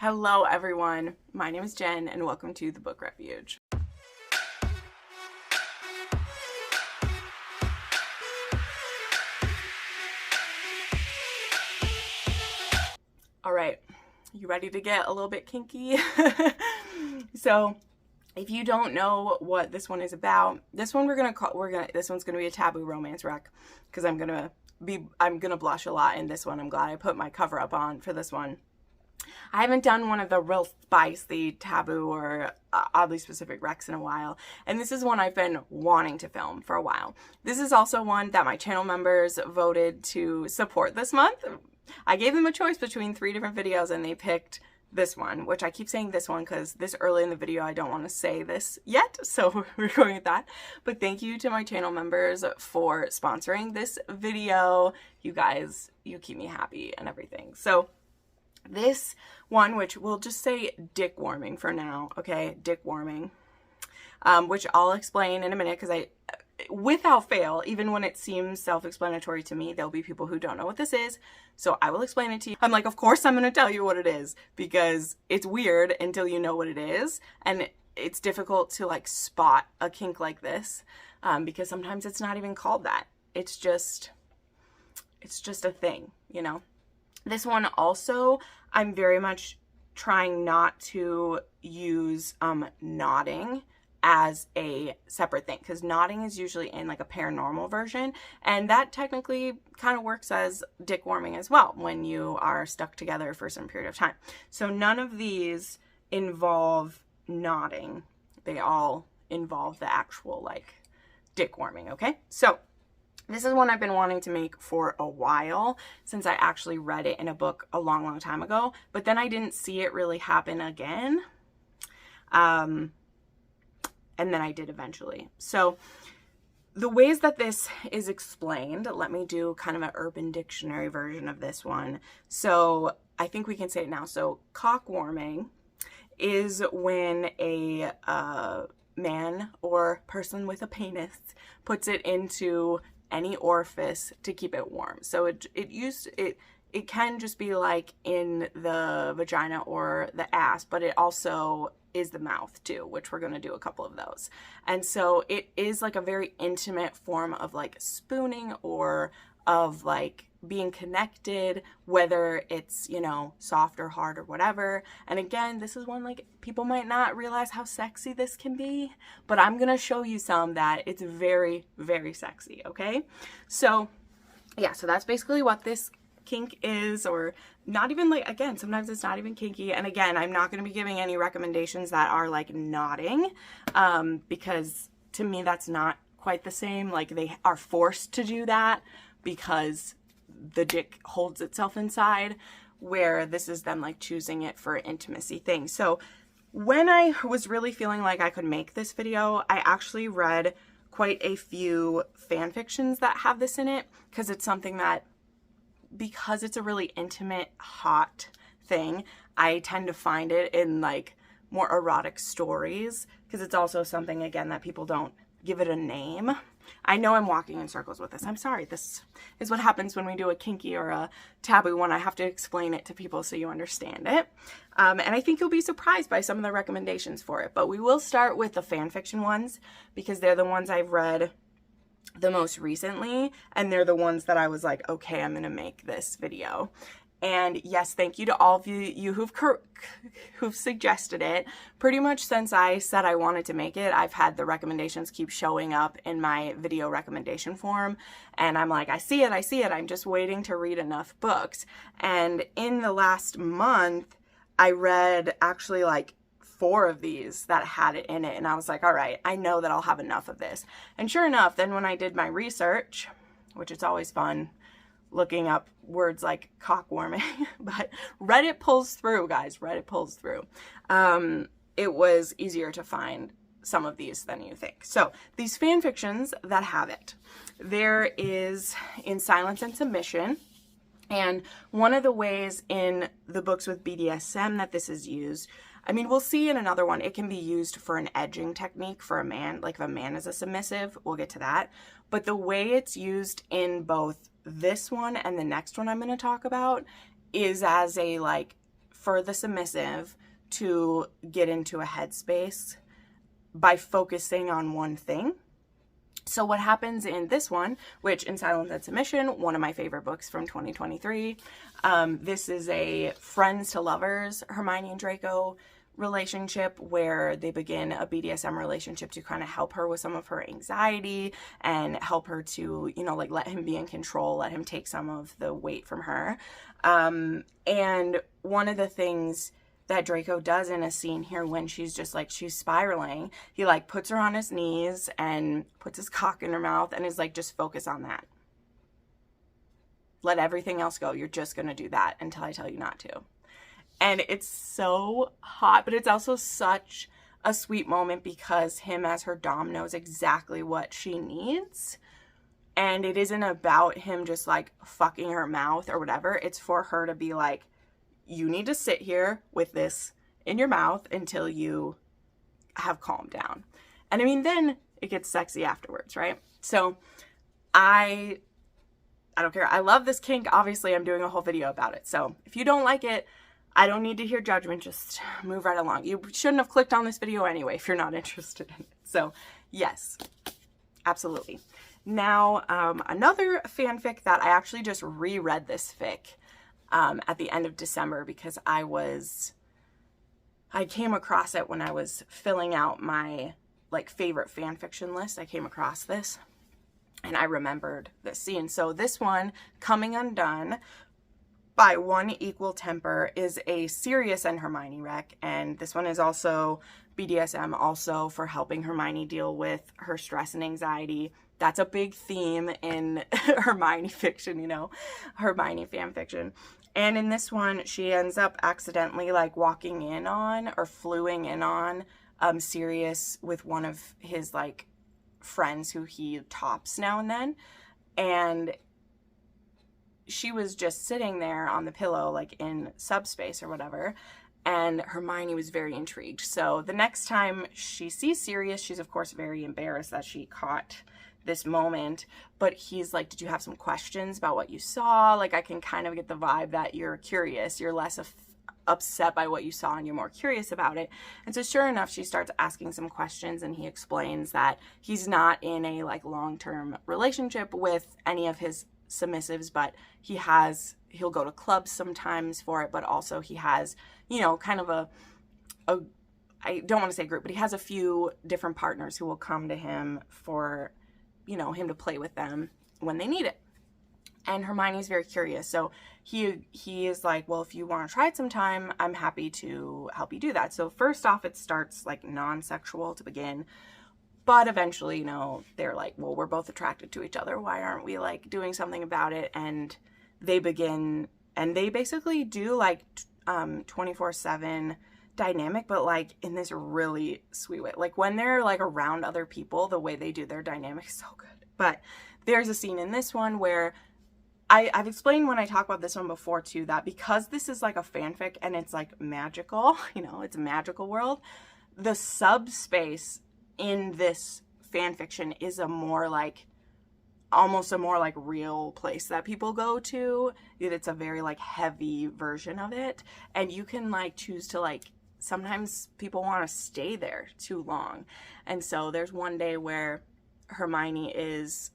Hello everyone, my name is Jen and welcome to the Book Refuge. Alright, you ready to get a little bit kinky? So, if you don't know what this one is about, this one's gonna be a taboo romance wreck because I'm gonna blush a lot in this one. I'm glad I put my cover up on for this one. I haven't done one of the real spicy taboo or oddly specific wrecks in a while, and this is one I've been wanting to film for a while. This is also one that my channel members voted to support this month. I gave them a choice between 3 different videos and they picked this one, which I keep saying this one because this early in the video I don't want to say this yet, so we're going with that. But thank you to my channel members for sponsoring this video. You guys, you keep me happy and everything. So this one, which we'll just say dick warming for now, okay? Dick warming, which I'll explain in a minute because without fail, even when it seems self-explanatory to me, there'll be people who don't know what this is. So I will explain it to you. I'm like, of course I'm going to tell you what it is because it's weird until you know what it is. And it's difficult to like spot a kink like this because sometimes it's not even called that. It's just a thing, you know? This one also, I'm very much trying not to use nodding as a separate thing because nodding is usually in like a paranormal version, and that technically kind of works as dick warming as well when you are stuck together for some period of time. So none of these involve nodding. They all involve the actual like dick warming, okay? So this is one I've been wanting to make for a while since I actually read it in a book a long time ago, but then I didn't see it really happen again. And then I did eventually. So the ways that this is explained, let me do kind of an Urban Dictionary version of this one. So I think we can say it now. So cock warming is when a man or person with a penis puts it into any orifice to keep it warm. So it can just be like in the vagina or the ass, but it also is the mouth too, which we're going to do a couple of those. And so it is like a very intimate form of like spooning or of like being connected, whether it's, you know, soft or hard or whatever. And again, this is one like people might not realize how sexy this can be, but I'm going to show you some that it's very, very sexy. Okay. So yeah, so that's basically what this kink is, or not even like, again, sometimes it's not even kinky. And again, I'm not going to be giving any recommendations that are like nodding, because to me, that's not quite the same. Like they are forced to do that because the dick holds itself inside, where this is them like choosing it for intimacy things. So when I was really feeling like I could make this video, I actually read quite a few fan fictions that have this in it because it's something that, because it's a really intimate, hot thing, I tend to find it in like more erotic stories because it's also something, again, that people don't give it a name. I know I'm walking in circles with this. I'm sorry. This is what happens when we do a kinky or a taboo one. I have to explain it to people so you understand it. And I think you'll be surprised by some of the recommendations for it. But we will start with the fan fiction ones because they're the ones I've read the most recently, and they're the ones that I was like, okay, I'm gonna make this video. And yes, thank you to all of you who've suggested it. Pretty much since I said I wanted to make it, I've had the recommendations keep showing up in my video recommendation form, and I'm like, I see it, I'm just waiting to read enough books. And in the last month, I read actually like 4 of these that had it in it, and I was like, all right, I know that I'll have enough of this. And sure enough, then when I did my research, which is always fun looking up words like cock warming, but Reddit pulls through, guys. Reddit pulls through. It was easier to find some of these than you think. So these fan fictions that have it, there is In Silence and Submission. And one of the ways in the books with BDSM that this is used, I mean, we'll see in another one, it can be used for an edging technique for a man, like if a man is a submissive, we'll get to that. But the way it's used in both this one and the next one I'm going to talk about is as a like for the submissive to get into a headspace by focusing on one thing. So what happens in this one, which in Silence and Submission, one of my favorite books from 2023, this is a friends to lovers Hermione and Draco relationship where they begin a BDSM relationship to kind of help her with some of her anxiety and help her to, you know, like let him be in control, let him take some of the weight from her. And one of the things that Draco does in a scene here when she's just like, she's spiraling, he like puts her on his knees and puts his cock in her mouth and is like, just focus on that. Let everything else go. You're just going to do that until I tell you not to. And it's so hot, but it's also such a sweet moment because him as her dom knows exactly what she needs. And it isn't about him just like fucking her mouth or whatever. It's for her to be like, you need to sit here with this in your mouth until you have calmed down. And I mean, then it gets sexy afterwards, right? So I don't care. I love this kink. Obviously, I'm doing a whole video about it. So if you don't like it, I don't need to hear judgment. Just move right along. You shouldn't have clicked on this video anyway if you're not interested in it. So yes, absolutely. Now, another fanfic that I actually just reread this fic at the end of December because I came across it when I was filling out my like favorite fan fiction list. I came across this and I remembered this scene. So this one, Coming Undone by One Equal Temper, is a Sirius and Hermione rec, and this one is also BDSM, also for helping Hermione deal with her stress and anxiety. That's a big theme in Hermione fiction, you know, Hermione fan fiction. And in this one, she ends up accidentally like walking in on or fluing in on Sirius with one of his like friends who he tops now and then. And she was just sitting there on the pillow, like in subspace or whatever. And Hermione was very intrigued. So the next time she sees Sirius, she's of course very embarrassed that she caught this moment, but he's like, did you have some questions about what you saw? Like, I can kind of get the vibe that you're curious, you're less upset by what you saw and you're more curious about it. And so sure enough, she starts asking some questions and he explains that he's not in a like long-term relationship with any of his submissives, but he'll go to clubs sometimes for it, but also he has, you know, kind of a I don't want to say group, but he has a few different partners who will come to him for, you know, him to play with them when they need it. And Hermione's very curious. So he is like, well, if you want to try it sometime, I'm happy to help you do that. So first off, it starts like non-sexual to begin. But eventually, you know, they're like, well, we're both attracted to each other. Why aren't we like doing something about it? And they begin, and they basically do like 24/7 dynamic, but like in this really sweet way. Like when they're like around other people, the way they do their dynamic is so good. But there's a scene in this one where I've explained when I talk about this one before too, that because this is like a fanfic and it's like magical, you know, it's a magical world, the subspace in this fan fiction is almost a more like real place that people go to. It's a very like heavy version of it, and you can like choose to like, sometimes people want to stay there too long. And so there's one day where Hermione is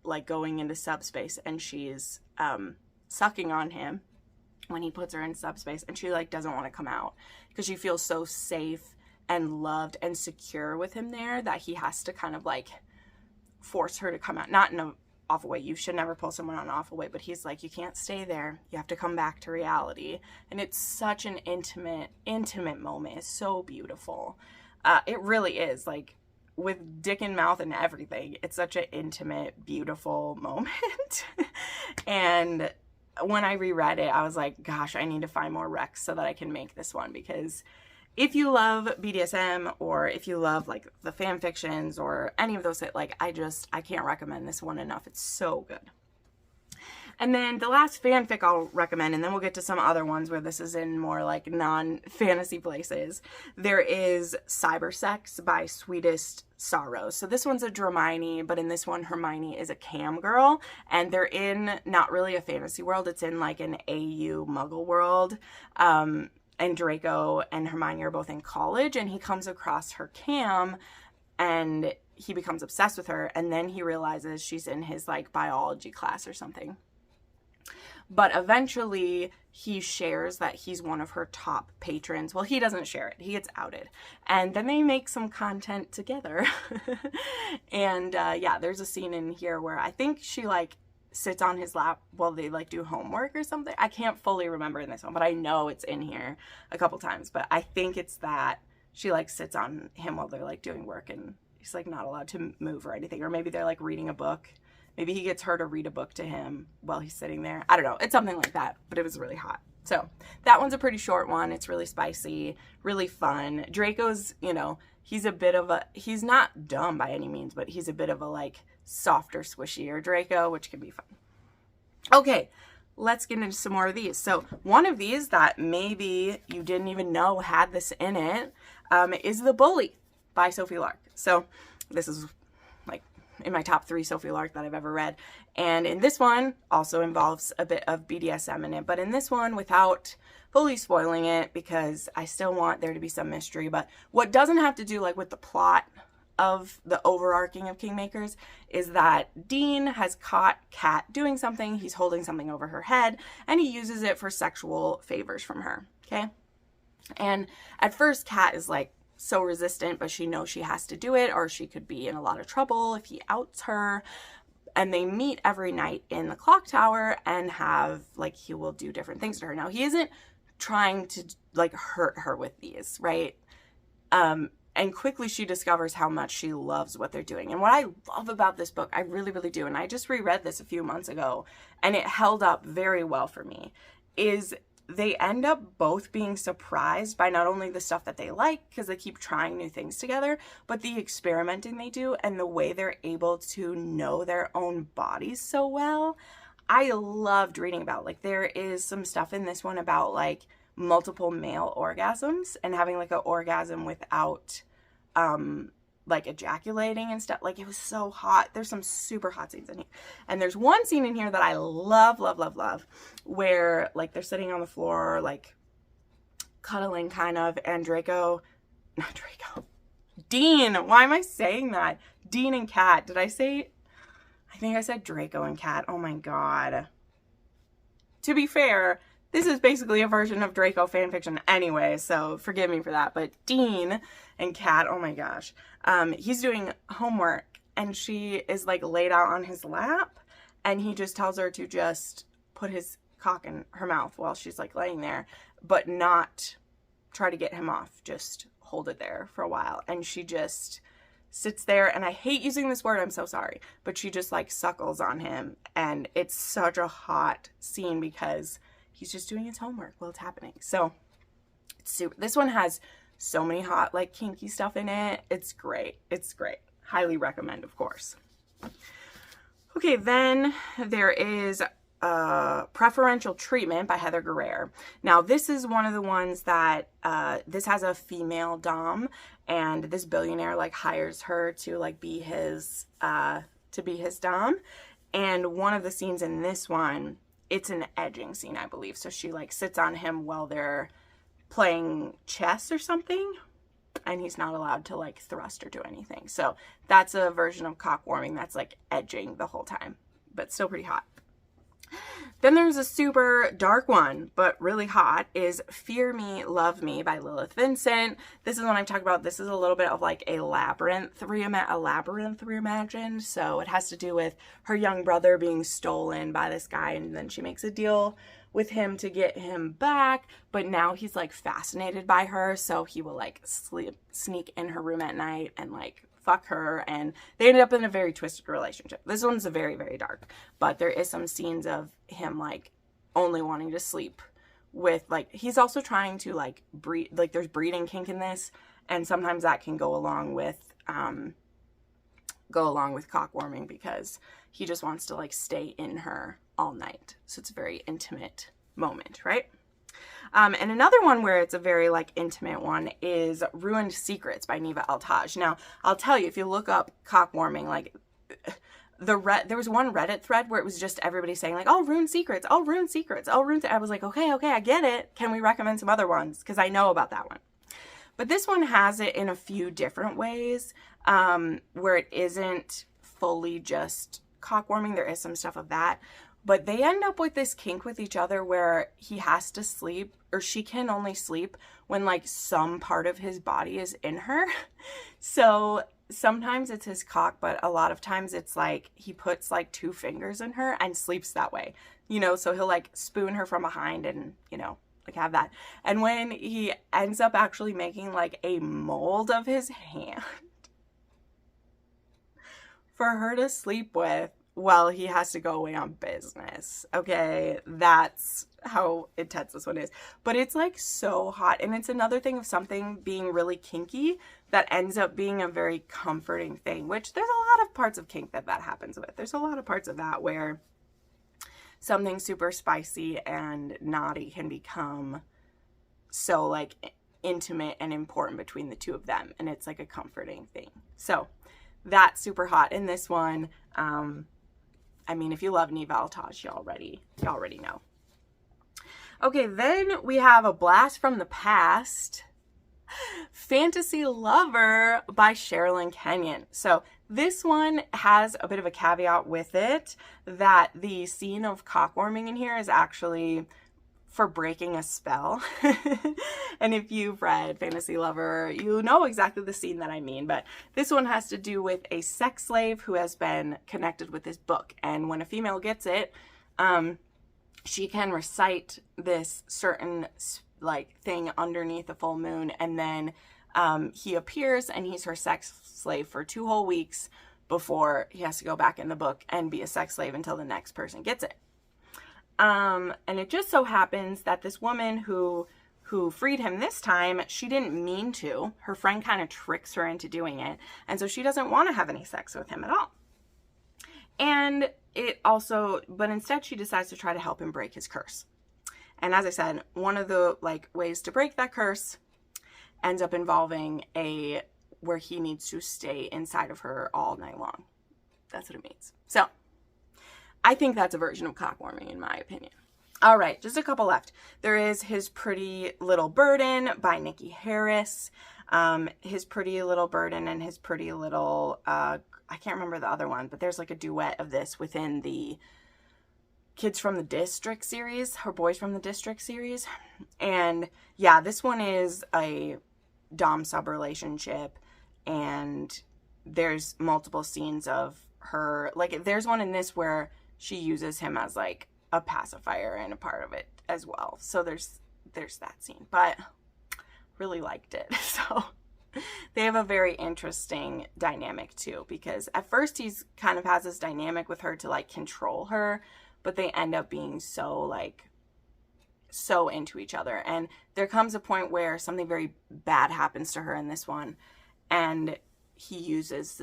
like going into subspace and she's sucking on him when he puts her in subspace, and she like doesn't want to come out because she feels so safe and loved and secure with him there that he has to kind of like force her to come out. Not in an awful way. You should never pull someone on an awful way, but he's like, you can't stay there. You have to come back to reality. And it's such an intimate moment. It's so beautiful. It really is, like, with dick in mouth and everything. It's such an intimate, beautiful moment. And when I reread it, I was like, gosh, I need to find more recs so that I can make this one, because if you love BDSM or if you love like the fan fictions or any of those, like I can't recommend this one enough. It's so good. And then the last fanfic I'll recommend, and then we'll get to some other ones where this is in more like non-fantasy places. There is Cybersex by Sweetest Sorrows. So this one's a Dramini, but in this one, Hermione is a cam girl, and they're in not really a fantasy world. It's in like an AU muggle world. and Draco and Hermione are both in college, and he comes across her cam and he becomes obsessed with her, and then he realizes she's in his like biology class or something. But eventually he shares that he's one of her top patrons. Well, he doesn't share it. He gets outed. And then they make some content together. And yeah, there's a scene in here where I think she like sits on his lap while they like do homework or something. I can't fully remember in this one, but I know it's in here a couple times. But I think it's that she like sits on him while they're like doing work and he's like not allowed to move or anything. Or maybe they're like reading a book. Maybe he gets her to read a book to him while he's sitting there. I don't know. It's something like that, but it was really hot. So that one's a pretty short one. It's really spicy, really fun. Draco's, you know, he's not dumb by any means, but he's a bit of a like softer, squishier Draco, which can be fun. Okay, let's get into some more of these. So one of these that maybe you didn't even know had this in it is The Bully by Sophie Lark. So this is like in my top 3 Sophie Lark that I've ever read. And in this one also involves a bit of BDSM in it, but in this one, without fully spoiling it, because I still want there to be some mystery, but what doesn't have to do like with the plot of the overarching of Kingmakers is that Dean has caught Kat doing something. He's holding something over her head and he uses it for sexual favors from her. Okay. And at first Kat is like so resistant, but she knows she has to do it or she could be in a lot of trouble if he outs her. And they meet every night in the clock tower and have like, he will do different things to her. Now he isn't trying to like hurt her with these, right? And quickly she discovers how much she loves what they're doing. And what I love about this book, I really, really do, and I just reread this a few months ago, and it held up very well for me, is they end up both being surprised by not only the stuff that they like, because they keep trying new things together, but the experimenting they do and the way they're able to know their own bodies so well. I loved reading about, like, there is some stuff in this one about, like, multiple male orgasms and having, like, an orgasm without, like, ejaculating and stuff. Like, it was so hot. There's some super hot scenes in here. And there's one scene in here that I love, love, love, love, where, like, they're sitting on the floor, like, cuddling kind of, and Dean, why am I saying that? Dean and Kat, I think I said Draco and Kat. Oh my God. To be fair, this is basically a version of Draco fanfiction anyway, so forgive me for that. But Dean and Kat, oh my gosh. He's doing homework and she is like laid out on his lap and he just tells her to just put his cock in her mouth while she's like laying there, but not try to get him off. Just hold it there for a while. And she just sits there, and I hate using this word, I'm so sorry, but she just like suckles on him, and it's such a hot scene because he's just doing his homework while it's happening. So this one has so many hot like kinky stuff in it. It's great. It's great. Highly recommend, of course. Okay, then there is Preferential Treatment by Heather Guerrero. Now this is one of the ones that this has a female dom, and this billionaire like hires her to like be his dom. And one of the scenes in this one, it's an edging scene, I believe. So she like sits on him while they're playing chess or something, and he's not allowed to like thrust or do anything. So that's a version of cock warming that's like edging the whole time, but still pretty hot. Then there's a super dark one, but really hot, is Fear Me, Love Me by Lilith Vincent. This is one I've talked about. This is a little bit of like a labyrinth reimagined. So it has to do with her young brother being stolen by this guy, and then she makes a deal with him to get him back, but now he's like fascinated by her, so he will like sneak in her room at night and like fuck her, and they ended up in a very twisted relationship. This one's a very, very dark, but there is some scenes of him like only wanting to sleep with, like, he's also trying to like breed, like there's breeding kink in this, and sometimes that can go along with cock warming because he just wants to like stay in her all night. So it's a very intimate moment, right? And another one where it's a very like intimate one is Ruined Secrets by Neva Altaj. Now, I'll tell you, if you look up cock warming, like there was one Reddit thread where it was just everybody saying like, oh, rune secrets, oh, rune secrets, oh, rune. I was like, okay, I get it. Can we recommend some other ones? Because I know about that one. But this one has it in a few different ways, where it isn't fully just cockwarming. There is some stuff of that. But they end up with this kink with each other where he has to sleep, or she can only sleep when like some part of his body is in her. So sometimes it's his cock, but a lot of times it's like he puts like 2 fingers in her and sleeps that way, you know, so he'll like spoon her from behind and, you know, like have that. And when he ends up actually making like a mold of his hand for her to sleep with, well, he has to go away on business. Okay, that's how intense this one is. But it's like so hot. And it's another thing of something being really kinky that ends up being a very comforting thing, which there's a lot of parts of kink that happens with. There's a lot of parts of that where something super spicy and naughty can become so like intimate and important between the two of them. And it's like a comforting thing. So that's super hot in this one. I mean, if you love Nivaltage, you already know. Okay, then we have A Blast from the Past, Fantasy Lover by Sherilyn Kenyon. So this one has a bit of a caveat with it that the scene of cockwarming in here is actually for breaking a spell. And if you've read Fantasy Lover, you know exactly the scene that I mean. But this one has to do with a sex slave who has been connected with this book. And when a female gets it, she can recite this certain like thing underneath a full moon. And then he appears and he's her sex slave for 2 whole weeks before he has to go back in the book and be a sex slave until the next person gets it. And it just so happens that this woman who freed him this time, she didn't mean to. Her friend kind of tricks her into doing it. And so she doesn't want to have any sex with him at all. And but instead she decides to try to help him break his curse. And as I said, one of the like ways to break that curse ends up involving where he needs to stay inside of her all night long. That's what it means. So I think that's a version of cockwarming in my opinion. All right, just a couple left. There is His Pretty Little Burden by Nikki Harris. His Pretty Little Burden and His Pretty Little, I can't remember the other one, but there's like a duet of this within the Kids from the District series, or Boys from the District series. And yeah, this one is a dom-sub relationship, and there's multiple scenes of her, like there's one in this where she uses him as like a pacifier and a part of it as well. So there's that scene, but really liked it. So they have a very interesting dynamic too, because at first he's kind of has this dynamic with her to like control her, but they end up being so into each other. And there comes a point where something very bad happens to her in this one, and he uses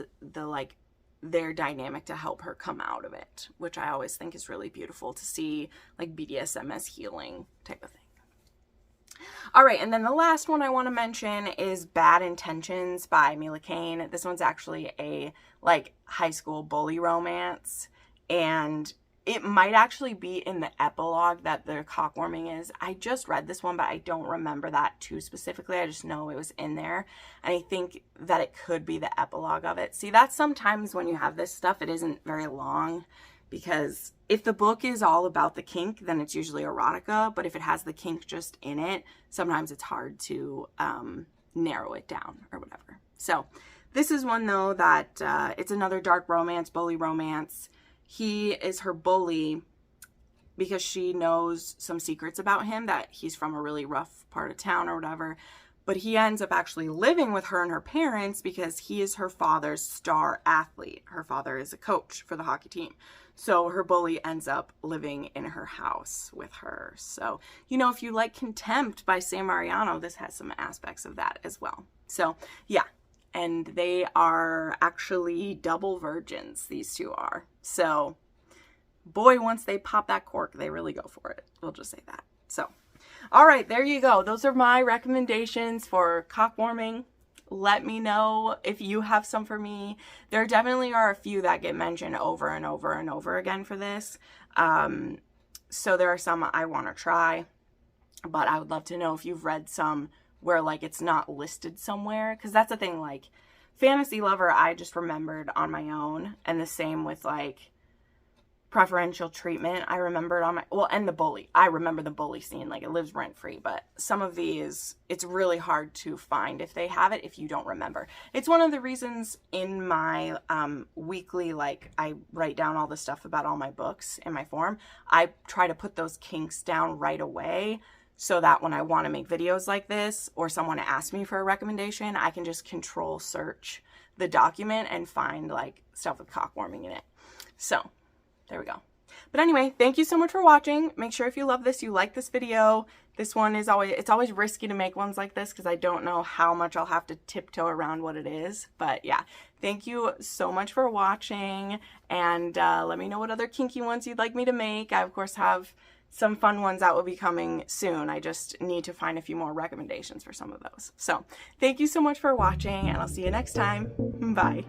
their dynamic to help her come out of it, which I always think is really beautiful to see, like BDSM as healing type of thing. All right, and then the last one I want to mention is Bad Intentions by Mila Kane. This one's actually a like high school bully romance, and it might actually be in the epilogue that the cockwarming is. I just read this one, but I don't remember that too specifically. I just know it was in there. And I think that it could be the epilogue of it. See, that's sometimes when you have this stuff, it isn't very long, because if the book is all about the kink, then it's usually erotica. But if it has the kink just in it, sometimes it's hard to narrow it down or whatever. So this is one, though, that it's another dark romance, bully romance. He is her bully because she knows some secrets about him, that he's from a really rough part of town or whatever. But he ends up actually living with her and her parents because he is her father's star athlete. Her father is a coach for the hockey team. So her bully ends up living in her house with her. So, you know, if you like Contempt by Sam Mariano, this has some aspects of that as well. So, yeah. And they are actually double virgins, these two are. So, boy, once they pop that cork, they really go for it. We'll just say that. So, all right, there you go. Those are my recommendations for cockwarming. Let me know if you have some for me. There definitely are a few that get mentioned over and over and over again for this. So there are some I want to try, but I would love to know if you've read some where like it's not listed somewhere, because that's the thing, like Fantasy Lover I just remembered on my own, and the same with like Preferential Treatment I remembered on my, well, and the bully, I remember the bully scene, like it lives rent free. But some of these it's really hard to find if they have it, if you don't remember. It's one of the reasons in my weekly, like I write down all the stuff about all my books in my form. I try to put those kinks down right away, so that when I want to make videos like this or someone asks me for a recommendation, I can just control search the document and find like stuff with cock warming in it. So there we go. But anyway, thank you so much for watching. Make sure if you love this, you like this video. This one is always, it's always risky to make ones like this because I don't know how much I'll have to tiptoe around what it is. But yeah, thank you so much for watching. And let me know what other kinky ones you'd like me to make. I, of course, have some fun ones that will be coming soon. I just need to find a few more recommendations for some of those. So thank you so much for watching, and I'll see you next time. Bye.